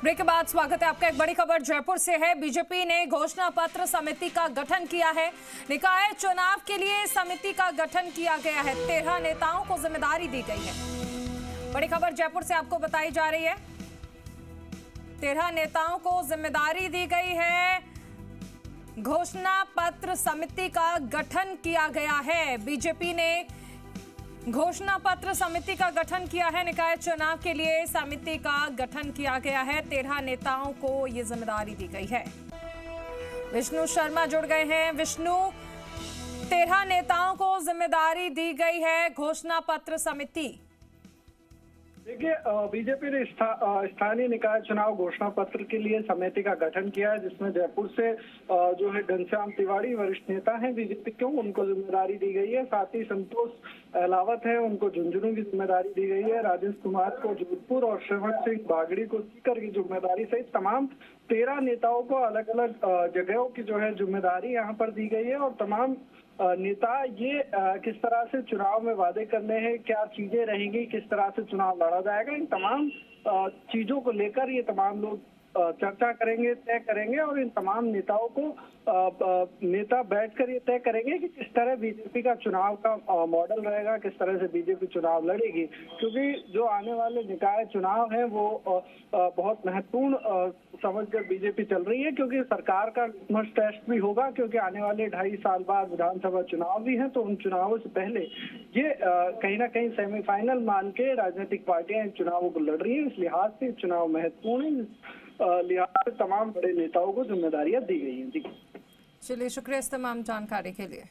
Break के बाद स्वागत है आपका। एक बड़ी खबर जयपुर से है। बीजेपी ने घोषणा पत्र समिति का गठन किया है। निकाय चुनाव के लिए समिति का गठन किया गया है। 13 नेताओं को जिम्मेदारी दी गई है। बड़ी खबर जयपुर से आपको बताई जा रही है। 13 नेताओं को जिम्मेदारी दी गई है। घोषणा पत्र समिति का गठन किया गया है। बीजेपी ने घोषणा पत्र समिति का गठन किया है। निकाय चुनाव के लिए समिति का गठन किया गया है। 13 नेताओं को ये जिम्मेदारी दी गई है। विष्णु शर्मा जुड़ गए हैं। विष्णु, 13 नेताओं को जिम्मेदारी दी गई है घोषणा पत्र समिति। देखिए, बीजेपी ने स्थानीय निकाय चुनाव घोषणा पत्र के लिए समिति का गठन किया है, जिसमें जयपुर से जो है घनश्याम तिवारी वरिष्ठ नेता हैं बीजेपी के, उनको जिम्मेदारी दी गई है। साथ ही संतोष अहलावत है, उनको झुंझुनू की जिम्मेदारी दी गई है। राजेश कुमार को जोधपुर और श्रवण सिंह बागड़ी को सीकर की जिम्मेदारी सहित तमाम 13 नेताओं को अलग अलग जगहों की जो है जिम्मेदारी यहाँ पर दी गई है। और तमाम नेता ये किस तरह से चुनाव में वादे करने हैं, क्या चीजें रहेंगी, किस तरह से चुनाव लड़ा जाएगा, इन तमाम चीजों को लेकर ये तमाम लोग चर्चा करेंगे, तय करेंगे। और इन तमाम नेताओं को नेता बैठकर ये तय करेंगे कि किस तरह बीजेपी का चुनाव का मॉडल रहेगा, किस तरह से बीजेपी चुनाव लड़ेगी। क्योंकि जो आने वाले निकाय चुनाव हैं वो बहुत महत्वपूर्ण समझकर बीजेपी चल रही है, क्योंकि सरकार का लिटमस टेस्ट भी होगा, क्योंकि आने वाले 2.5 साल बाद विधानसभा चुनाव भी हैं। तो उन चुनावों से पहले ये कहीं ना कहीं सेमीफाइनल मान के राजनीतिक पार्टियां इन चुनावों को लड़ रही है। इस लिहाज से चुनाव महत्वपूर्ण है। लिहाज से तमाम बड़े नेताओं को जिम्मेदारियां दी गई हैं। चलिए, शुक्रिया इस तमाम जानकारी के लिए।